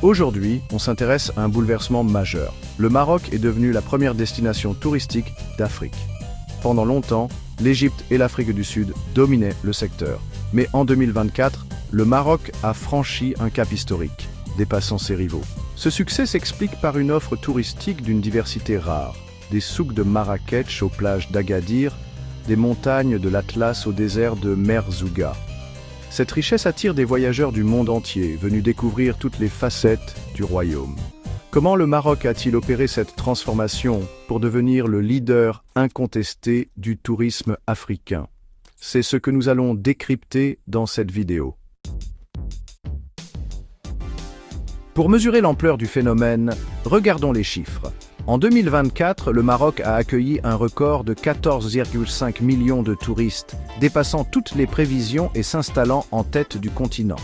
Aujourd'hui, on s'intéresse à un bouleversement majeur. Le Maroc est devenu la première destination touristique d'Afrique. Pendant longtemps, l'Égypte et l'Afrique du Sud dominaient le secteur. Mais en 2024, le Maroc a franchi un cap historique, dépassant ses rivaux. Ce succès s'explique par une offre touristique d'une diversité rare. Des souks de Marrakech aux plages d'Agadir, des montagnes de l'Atlas au désert de Merzouga. Cette richesse attire des voyageurs du monde entier, venus découvrir toutes les facettes du royaume. Comment le Maroc a-t-il opéré cette transformation pour devenir le leader incontesté du tourisme africain? C'est ce que nous allons décrypter dans cette vidéo. Pour mesurer l'ampleur du phénomène, regardons les chiffres. En 2024, le Maroc a accueilli un record de 14,5 millions de touristes, dépassant toutes les prévisions et s'installant en tête du continent.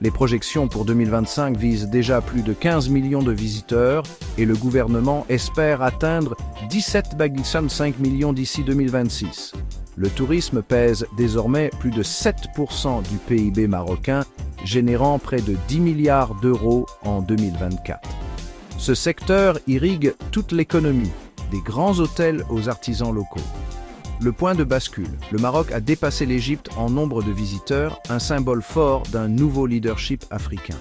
Les projections pour 2025 visent déjà plus de 15 millions de visiteurs et le gouvernement espère atteindre 17,5 millions d'ici 2026. Le tourisme pèse désormais plus de 7% du PIB marocain, générant près de 10 milliards d'euros en 2024. Ce secteur irrigue toute l'économie, des grands hôtels aux artisans locaux. Le point de bascule, le Maroc a dépassé l'Égypte en nombre de visiteurs, un symbole fort d'un nouveau leadership africain.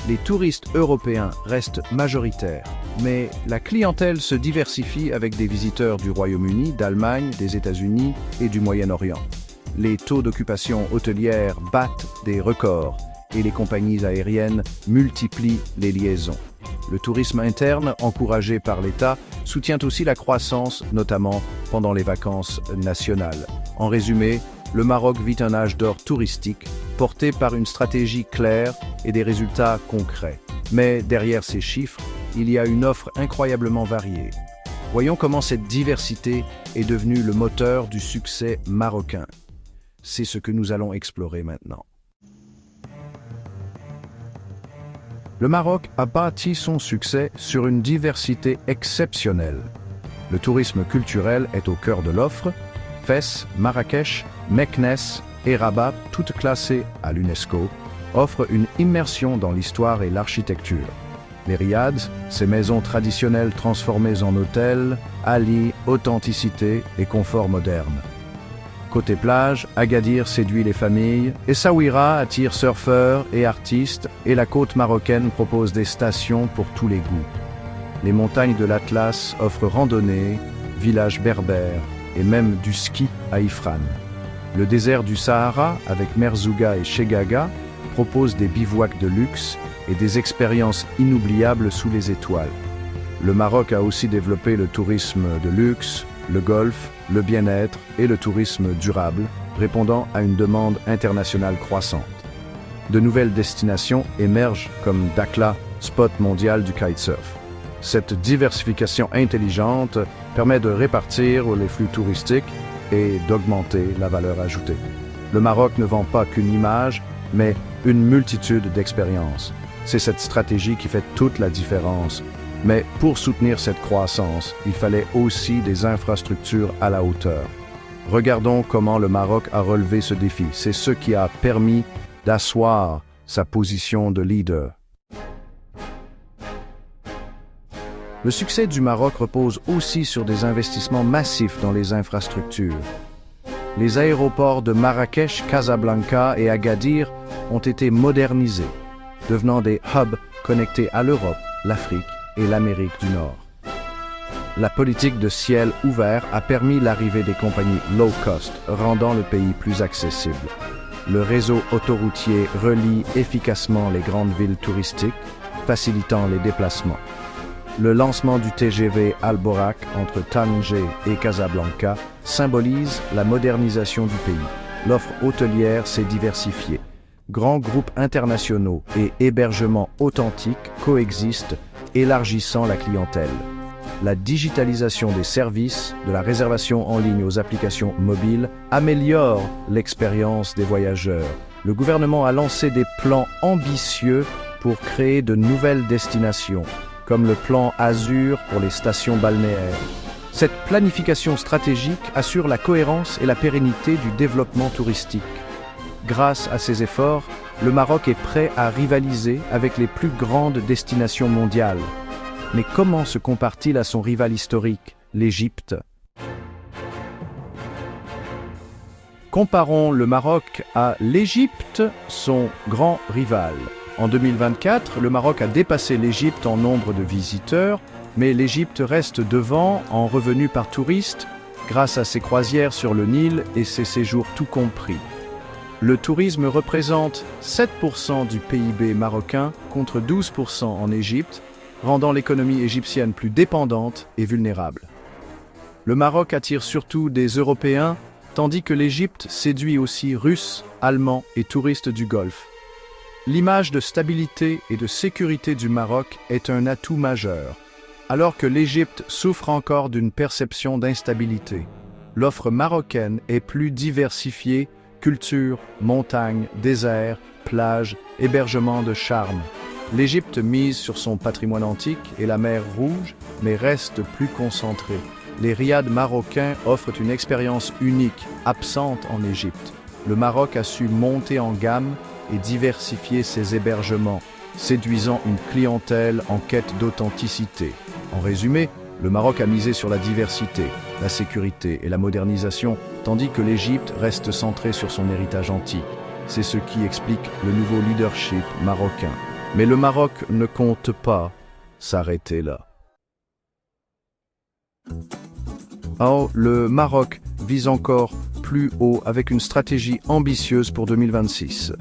Les touristes européens restent majoritaires, mais la clientèle se diversifie avec des visiteurs du Royaume-Uni, d'Allemagne, des États-Unis et du Moyen-Orient. Les taux d'occupation hôtelière battent des records et les compagnies aériennes multiplient les liaisons. Le tourisme interne, encouragé par l'État, soutient aussi la croissance, notamment pendant les vacances nationales. En résumé, le Maroc vit un âge d'or touristique, porté par une stratégie claire et des résultats concrets. Mais derrière ces chiffres, il y a une offre incroyablement variée. Voyons comment cette diversité est devenue le moteur du succès marocain. C'est ce que nous allons explorer maintenant. Le Maroc a bâti son succès sur une diversité exceptionnelle. Le tourisme culturel est au cœur de l'offre. Fès, Marrakech, Meknès et Rabat, toutes classées à l'UNESCO, offrent une immersion dans l'histoire et l'architecture. Les riads, ces maisons traditionnelles transformées en hôtels, allient authenticité et confort moderne. Côté plage, Agadir séduit les familles, Essaouira attire surfeurs et artistes, et la côte marocaine propose des stations pour tous les goûts. Les montagnes de l'Atlas offrent randonnées, villages berbères et même du ski à Ifrane. Le désert du Sahara, avec Merzouga et Chegaga, propose des bivouacs de luxe et des expériences inoubliables sous les étoiles. Le Maroc a aussi développé le tourisme de luxe, le golf, le bien-être et le tourisme durable, répondant à une demande internationale croissante. De nouvelles destinations émergent comme Dakhla, spot mondial du kitesurf. Cette diversification intelligente permet de répartir les flux touristiques et d'augmenter la valeur ajoutée. Le Maroc ne vend pas qu'une image, mais une multitude d'expériences. C'est cette stratégie qui fait toute la différence. Mais pour soutenir cette croissance, il fallait aussi des infrastructures à la hauteur. Regardons comment le Maroc a relevé ce défi. C'est ce qui a permis d'asseoir sa position de leader. Le succès du Maroc repose aussi sur des investissements massifs dans les infrastructures. Les aéroports de Marrakech, Casablanca et Agadir ont été modernisés, devenant des hubs connectés à l'Europe, l'Afrique et l'Amérique du Nord. La politique de ciel ouvert a permis l'arrivée des compagnies low cost, rendant le pays plus accessible. Le réseau autoroutier relie efficacement les grandes villes touristiques, facilitant les déplacements. Le lancement du TGV Al-Borak entre Tanger et Casablanca symbolise la modernisation du pays. L'offre hôtelière s'est diversifiée. Grands groupes internationaux et hébergements authentiques coexistent, élargissant la clientèle. La digitalisation des services, de la réservation en ligne aux applications mobiles, améliore l'expérience des voyageurs. Le gouvernement a lancé des plans ambitieux pour créer de nouvelles destinations, comme le plan Azur pour les stations balnéaires. Cette planification stratégique assure la cohérence et la pérennité du développement touristique. Grâce à ces efforts, le Maroc est prêt à rivaliser avec les plus grandes destinations mondiales. Mais comment se compare-t-il à son rival historique, l'Égypte? Comparons le Maroc à l'Égypte, son grand rival. En 2024, le Maroc a dépassé l'Égypte en nombre de visiteurs, mais l'Égypte reste devant en revenus par touriste grâce à ses croisières sur le Nil et ses séjours tout compris. Le tourisme représente 7% du PIB marocain contre 12% en Égypte, rendant l'économie égyptienne plus dépendante et vulnérable. Le Maroc attire surtout des Européens, tandis que l'Égypte séduit aussi Russes, Allemands et touristes du Golfe. L'image de stabilité et de sécurité du Maroc est un atout majeur, alors que l'Égypte souffre encore d'une perception d'instabilité. L'offre marocaine est plus diversifiée: culture, montagne, désert, plage, hébergement de charme. L'Égypte mise sur son patrimoine antique et la mer Rouge, mais reste plus concentrée. Les riads marocains offrent une expérience unique, absente en Égypte. Le Maroc a su monter en gamme et diversifier ses hébergements, séduisant une clientèle en quête d'authenticité. En résumé, le Maroc a misé sur la diversité, la sécurité et la modernisation, tandis que l'Égypte reste centrée sur son héritage antique. C'est ce qui explique le nouveau leadership marocain. Mais le Maroc ne compte pas s'arrêter là. Or, le Maroc vise encore plus haut avec une stratégie ambitieuse pour 2026.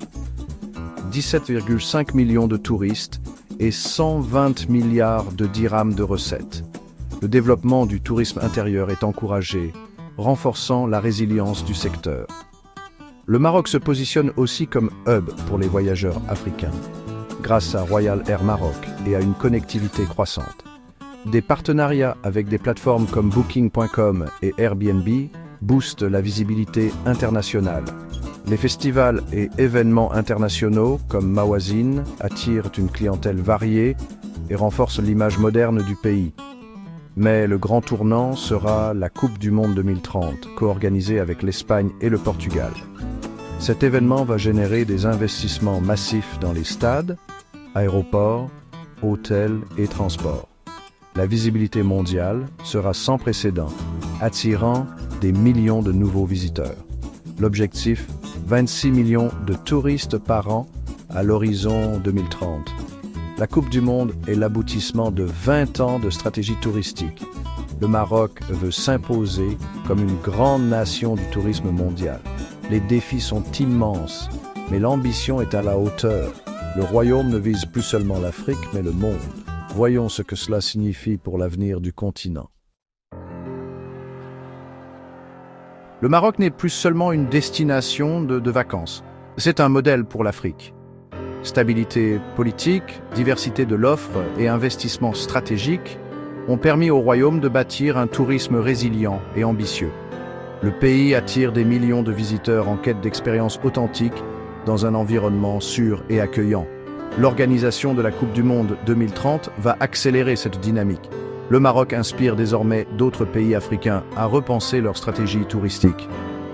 17,5 millions de touristes et 120 milliards de dirhams de recettes. Le développement du tourisme intérieur est encouragé, renforçant la résilience du secteur. Le Maroc se positionne aussi comme hub pour les voyageurs africains, grâce à Royal Air Maroc et à une connectivité croissante. Des partenariats avec des plateformes comme Booking.com et Airbnb boostent la visibilité internationale. Les festivals et événements internationaux comme Mawazine attirent une clientèle variée et renforcent l'image moderne du pays. Mais le grand tournant sera la Coupe du Monde 2030, co-organisée avec l'Espagne et le Portugal. Cet événement va générer des investissements massifs dans les stades, aéroports, hôtels et transports. La visibilité mondiale sera sans précédent, attirant des millions de nouveaux visiteurs. L'objectif, 26 millions de touristes par an à l'horizon 2030. La Coupe du Monde est l'aboutissement de 20 ans de stratégie touristique. Le Maroc veut s'imposer comme une grande nation du tourisme mondial. Les défis sont immenses, mais l'ambition est à la hauteur. Le royaume ne vise plus seulement l'Afrique, mais le monde. Voyons ce que cela signifie pour l'avenir du continent. Le Maroc n'est plus seulement une destination de vacances. C'est un modèle pour l'Afrique. Stabilité politique, diversité de l'offre et investissement stratégique ont permis au royaume de bâtir un tourisme résilient et ambitieux. Le pays attire des millions de visiteurs en quête d'expériences authentiques dans un environnement sûr et accueillant. L'organisation de la Coupe du Monde 2030 va accélérer cette dynamique. Le Maroc inspire désormais d'autres pays africains à repenser leur stratégie touristique.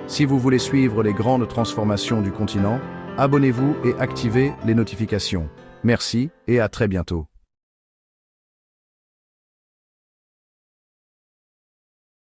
Si vous voulez suivre les grandes transformations du continent, abonnez-vous et activez les notifications. Merci et à très bientôt.